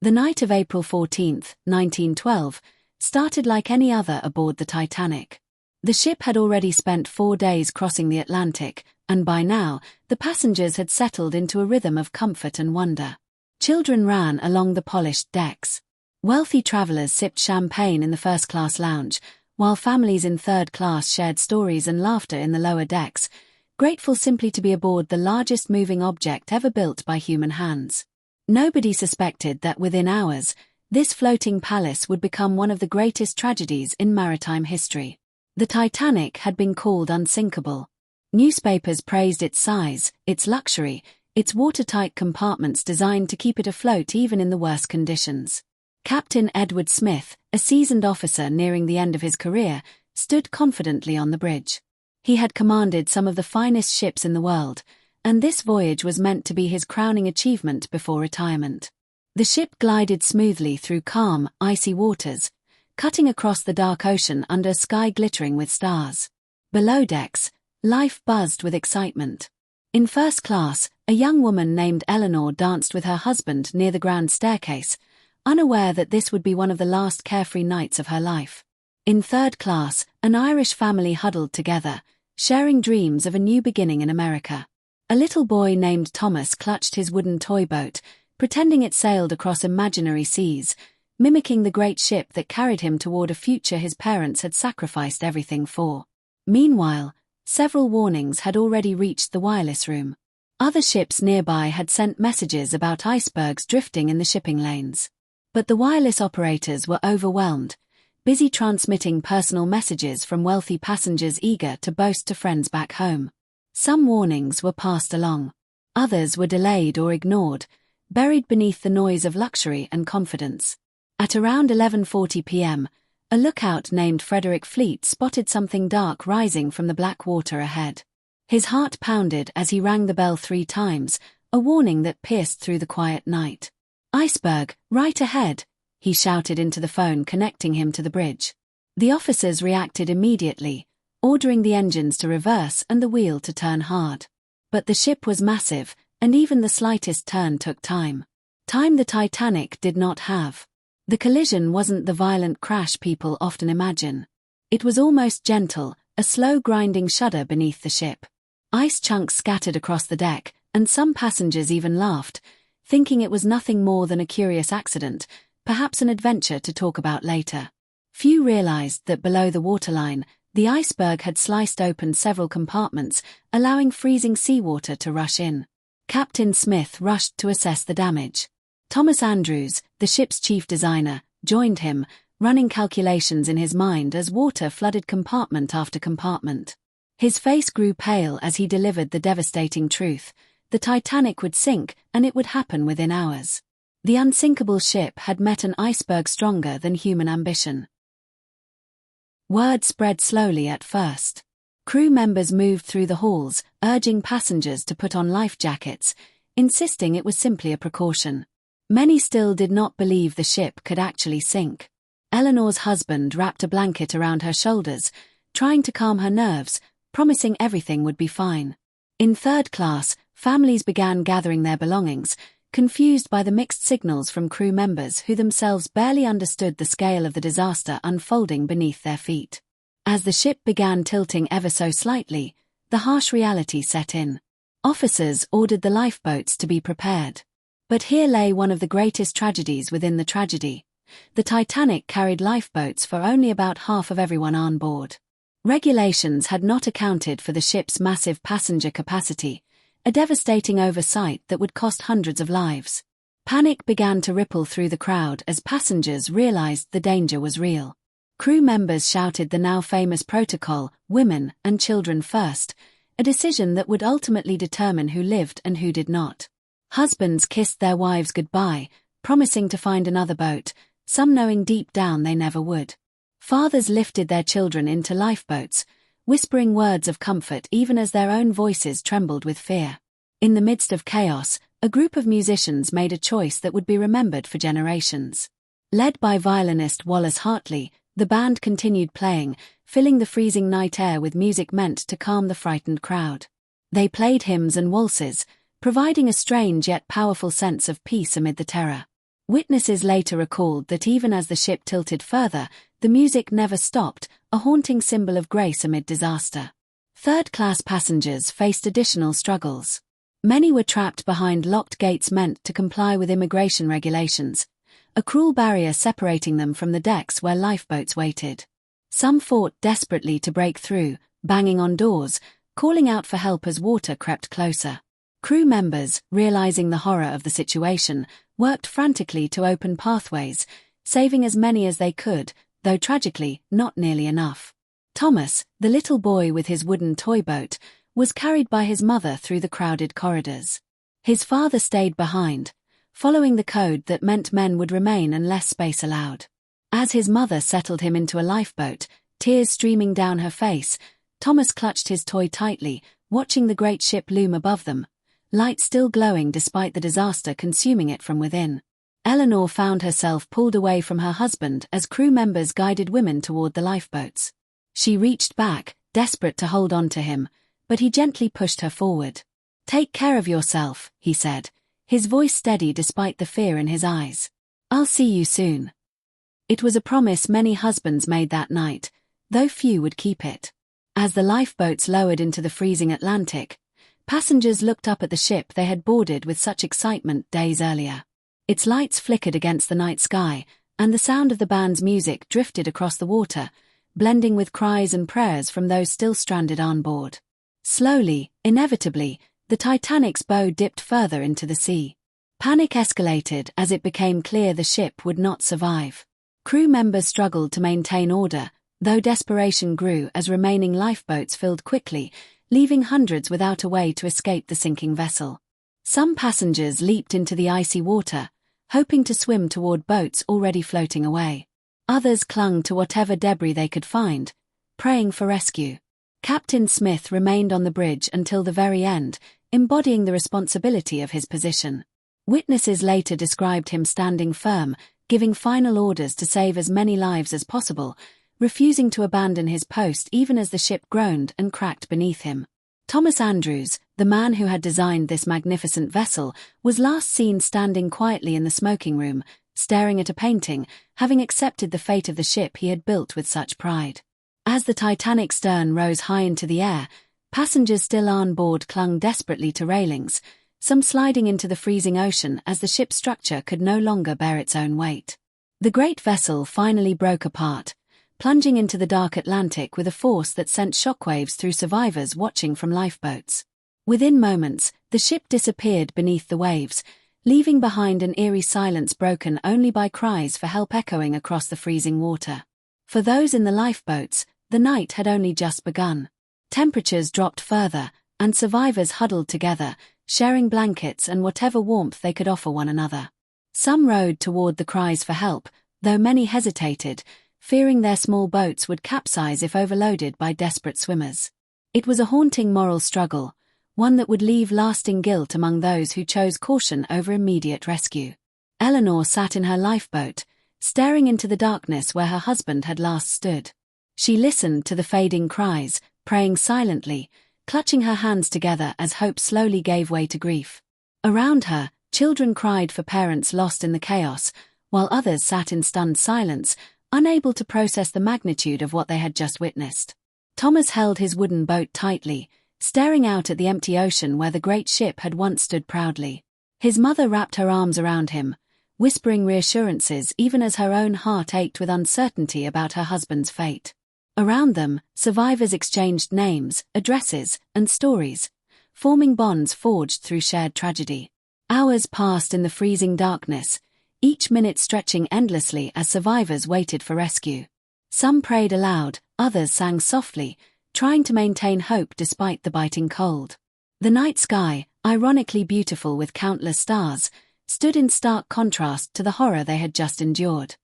The night of April 14, 1912, started like any other aboard the Titanic. The ship had already spent 4 days crossing the Atlantic, and by now, the passengers had settled into a rhythm of comfort and wonder. Children ran along the polished decks. Wealthy travelers sipped champagne in the first-class lounge, while families in third class shared stories and laughter in the lower decks, grateful simply to be aboard the largest moving object ever built by human hands. Nobody suspected that within hours, this floating palace would become one of the greatest tragedies in maritime history. The Titanic had been called unsinkable. Newspapers praised its size, its luxury, its watertight compartments designed to keep it afloat even in the worst conditions. Captain Edward Smith, a seasoned officer nearing the end of his career, stood confidently on the bridge. He had commanded some of the finest ships in the world, and this voyage was meant to be his crowning achievement before retirement. The ship glided smoothly through calm, icy waters, cutting across the dark ocean under a sky glittering with stars. Below decks, life buzzed with excitement. In first class, a young woman named Eleanor danced with her husband near the grand staircase, unaware that this would be one of the last carefree nights of her life. In third class, an Irish family huddled together, sharing dreams of a new beginning in America. A little boy named Thomas clutched his wooden toy boat, pretending it sailed across imaginary seas, mimicking the great ship that carried him toward a future his parents had sacrificed everything for. Meanwhile, several warnings had already reached the wireless room. Other ships nearby had sent messages about icebergs drifting in the shipping lanes. But the wireless operators were overwhelmed, busy transmitting personal messages from wealthy passengers eager to boast to friends back home. Some warnings were passed along. Others were delayed or ignored, buried beneath the noise of luxury and confidence. At around 11:40 p.m., a lookout named Frederick Fleet spotted something dark rising from the black water ahead. His heart pounded as he rang the bell 3 times, a warning that pierced through the quiet night. "Iceberg, right ahead," he shouted into the phone connecting him to the bridge. The officers reacted immediately, ordering the engines to reverse and the wheel to turn hard. But the ship was massive, and even the slightest turn took time. Time the Titanic did not have. The collision wasn't the violent crash people often imagine. It was almost gentle, a slow grinding shudder beneath the ship. Ice chunks scattered across the deck, and some passengers even laughed, thinking it was nothing more than a curious accident, perhaps an adventure to talk about later. Few realized that below the waterline, the iceberg had sliced open several compartments, allowing freezing seawater to rush in. Captain Smith rushed to assess the damage. Thomas Andrews, the ship's chief designer, joined him, running calculations in his mind as water flooded compartment after compartment. His face grew pale as he delivered the devastating truth. The Titanic would sink, and it would happen within hours. The unsinkable ship had met an iceberg stronger than human ambition. Word spread slowly at first. Crew members moved through the halls, urging passengers to put on life jackets, insisting it was simply a precaution. Many still did not believe the ship could actually sink. Eleanor's husband wrapped a blanket around her shoulders, trying to calm her nerves, promising everything would be fine. In third class, families began gathering their belongings, confused by the mixed signals from crew members who themselves barely understood the scale of the disaster unfolding beneath their feet. As the ship began tilting ever so slightly, the harsh reality set in. Officers ordered the lifeboats to be prepared. But here lay one of the greatest tragedies within the tragedy. The Titanic carried lifeboats for only about half of everyone on board. Regulations had not accounted for the ship's massive passenger capacity, a devastating oversight that would cost hundreds of lives. Panic began to ripple through the crowd as passengers realized the danger was real. Crew members shouted the now famous protocol, women and children first, a decision that would ultimately determine who lived and who did not. Husbands kissed their wives goodbye, promising to find another boat, some knowing deep down they never would. Fathers lifted their children into lifeboats, whispering words of comfort even as their own voices trembled with fear. In the midst of chaos, a group of musicians made a choice that would be remembered for generations. Led by violinist Wallace Hartley, the band continued playing, filling the freezing night air with music meant to calm the frightened crowd. They played hymns and waltzes, providing a strange yet powerful sense of peace amid the terror. Witnesses later recalled that even as the ship tilted further, the music never stopped, a haunting symbol of grace amid disaster. Third-class passengers faced additional struggles. Many were trapped behind locked gates meant to comply with immigration regulations, a cruel barrier separating them from the decks where lifeboats waited. Some fought desperately to break through, banging on doors, calling out for help as water crept closer. Crew members, realizing the horror of the situation, worked frantically to open pathways, saving as many as they could, though tragically, not nearly enough. Thomas, the little boy with his wooden toy boat, was carried by his mother through the crowded corridors. His father stayed behind, following the code that meant men would remain unless space allowed. As his mother settled him into a lifeboat, tears streaming down her face, Thomas clutched his toy tightly, watching the great ship loom above them, light still glowing despite the disaster consuming it from within. Eleanor found herself pulled away from her husband as crew members guided women toward the lifeboats. She reached back, desperate to hold on to him, but he gently pushed her forward. "Take care of yourself," he said, his voice steady despite the fear in his eyes. "I'll see you soon." It was a promise many husbands made that night, though few would keep it. As the lifeboats lowered into the freezing Atlantic, passengers looked up at the ship they had boarded with such excitement days earlier. Its lights flickered against the night sky, and the sound of the band's music drifted across the water, blending with cries and prayers from those still stranded on board. Slowly, inevitably, the Titanic's bow dipped further into the sea. Panic escalated as it became clear the ship would not survive. Crew members struggled to maintain order, though desperation grew as remaining lifeboats filled quickly, leaving hundreds without a way to escape the sinking vessel. Some passengers leaped into the icy water, hoping to swim toward boats already floating away. Others clung to whatever debris they could find, praying for rescue. Captain Smith remained on the bridge until the very end, embodying the responsibility of his position. Witnesses later described him standing firm, giving final orders to save as many lives as possible, refusing to abandon his post even as the ship groaned and cracked beneath him. Thomas Andrews, the man who had designed this magnificent vessel, was last seen standing quietly in the smoking room, staring at a painting, having accepted the fate of the ship he had built with such pride. As the Titanic's stern rose high into the air, passengers still on board clung desperately to railings, some sliding into the freezing ocean as the ship's structure could no longer bear its own weight. The great vessel finally broke apart, plunging into the dark Atlantic with a force that sent shockwaves through survivors watching from lifeboats. Within moments, the ship disappeared beneath the waves, leaving behind an eerie silence broken only by cries for help echoing across the freezing water. For those in the lifeboats, the night had only just begun. Temperatures dropped further, and survivors huddled together, sharing blankets and whatever warmth they could offer one another. Some rowed toward the cries for help, though many hesitated, fearing their small boats would capsize if overloaded by desperate swimmers. It was a haunting moral struggle, one that would leave lasting guilt among those who chose caution over immediate rescue. Eleanor sat in her lifeboat, staring into the darkness where her husband had last stood. She listened to the fading cries, praying silently, clutching her hands together as hope slowly gave way to grief. Around her, children cried for parents lost in the chaos, while others sat in stunned silence, unable to process the magnitude of what they had just witnessed. Thomas held his wooden boat tightly, staring out at the empty ocean where the great ship had once stood proudly. His mother wrapped her arms around him, whispering reassurances even as her own heart ached with uncertainty about her husband's fate. Around them, survivors exchanged names, addresses, and stories, forming bonds forged through shared tragedy. Hours passed in the freezing darkness, each minute stretching endlessly as survivors waited for rescue. Some prayed aloud, others sang softly, trying to maintain hope despite the biting cold. The night sky, ironically beautiful with countless stars, stood in stark contrast to the horror they had just endured.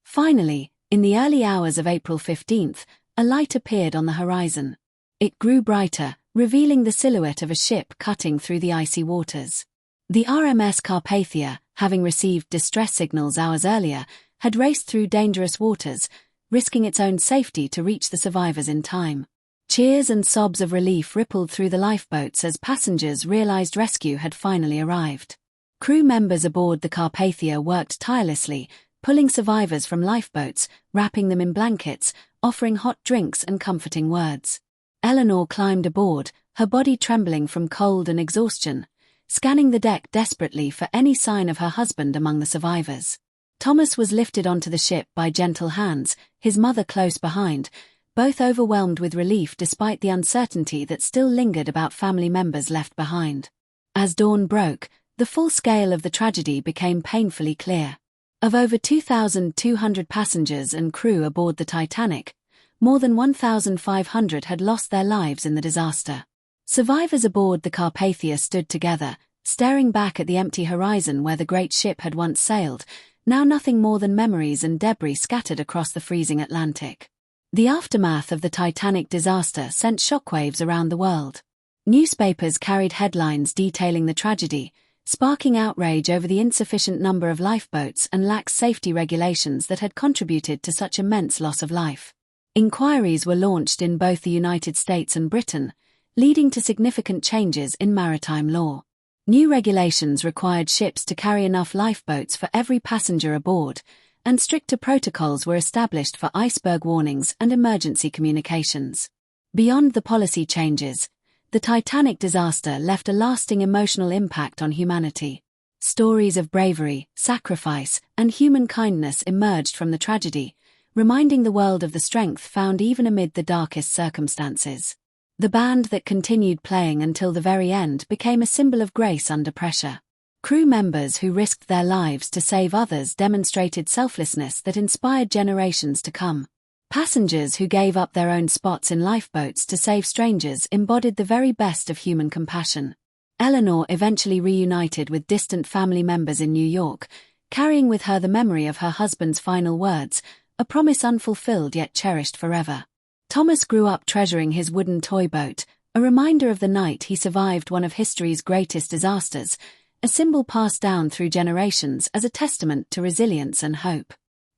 Finally, in the early hours of April 15th, a light appeared on the horizon. It grew brighter, revealing the silhouette of a ship cutting through the icy waters. The RMS Carpathia, having received distress signals hours earlier, had raced through dangerous waters, risking its own safety to reach the survivors in time. Cheers and sobs of relief rippled through the lifeboats as passengers realized rescue had finally arrived. Crew members aboard the Carpathia worked tirelessly, pulling survivors from lifeboats, wrapping them in blankets, offering hot drinks and comforting words. Eleanor climbed aboard, her body trembling from cold and exhaustion, scanning the deck desperately for any sign of her husband among the survivors. Thomas was lifted onto the ship by gentle hands, his mother close behind, both overwhelmed with relief despite the uncertainty that still lingered about family members left behind. As dawn broke, the full scale of the tragedy became painfully clear. Of over 2,200 passengers and crew aboard the Titanic, more than 1,500 had lost their lives in the disaster. Survivors aboard the Carpathia stood together, staring back at the empty horizon where the great ship had once sailed, now nothing more than memories and debris scattered across the freezing Atlantic. The aftermath of the Titanic disaster sent shockwaves around the world. Newspapers carried headlines detailing the tragedy, sparking outrage over the insufficient number of lifeboats and lax safety regulations that had contributed to such immense loss of life. Inquiries were launched in both the United States and Britain, leading to significant changes in maritime law. New regulations required ships to carry enough lifeboats for every passenger aboard, and stricter protocols were established for iceberg warnings and emergency communications. Beyond the policy changes, the Titanic disaster left a lasting emotional impact on humanity. Stories of bravery, sacrifice, and human kindness emerged from the tragedy, reminding the world of the strength found even amid the darkest circumstances. The band that continued playing until the very end became a symbol of grace under pressure. Crew members who risked their lives to save others demonstrated selflessness that inspired generations to come. Passengers who gave up their own spots in lifeboats to save strangers embodied the very best of human compassion. Eleanor eventually reunited with distant family members in New York, carrying with her the memory of her husband's final words, a promise unfulfilled yet cherished forever. Thomas grew up treasuring his wooden toy boat, a reminder of the night he survived one of history's greatest disasters, a symbol passed down through generations as a testament to resilience and hope.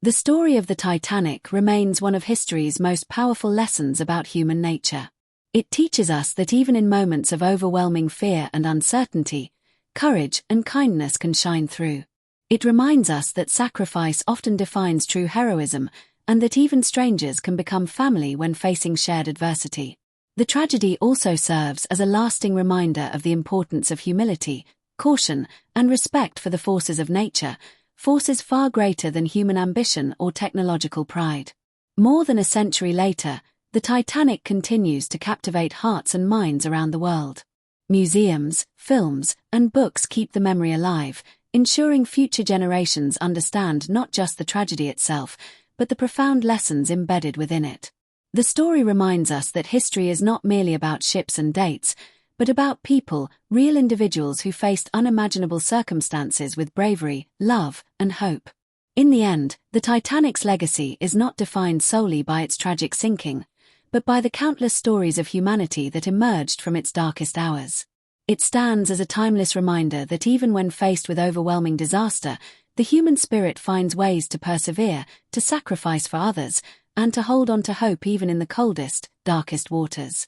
The story of the Titanic remains one of history's most powerful lessons about human nature. It teaches us that even in moments of overwhelming fear and uncertainty, courage and kindness can shine through. It reminds us that sacrifice often defines true heroism, and that even strangers can become family when facing shared adversity. The tragedy also serves as a lasting reminder of the importance of humility, caution, and respect for the forces of nature, forces far greater than human ambition or technological pride. More than a century later, the Titanic continues to captivate hearts and minds around the world. Museums, films, and books keep the memory alive, ensuring future generations understand not just the tragedy itself, but the profound lessons embedded within it. The story reminds us that history is not merely about ships and dates, but about people, real individuals who faced unimaginable circumstances with bravery, love, and hope. In the end, the Titanic's legacy is not defined solely by its tragic sinking, but by the countless stories of humanity that emerged from its darkest hours. It stands as a timeless reminder that even when faced with overwhelming disaster, the human spirit finds ways to persevere, to sacrifice for others, and to hold on to hope even in the coldest, darkest waters.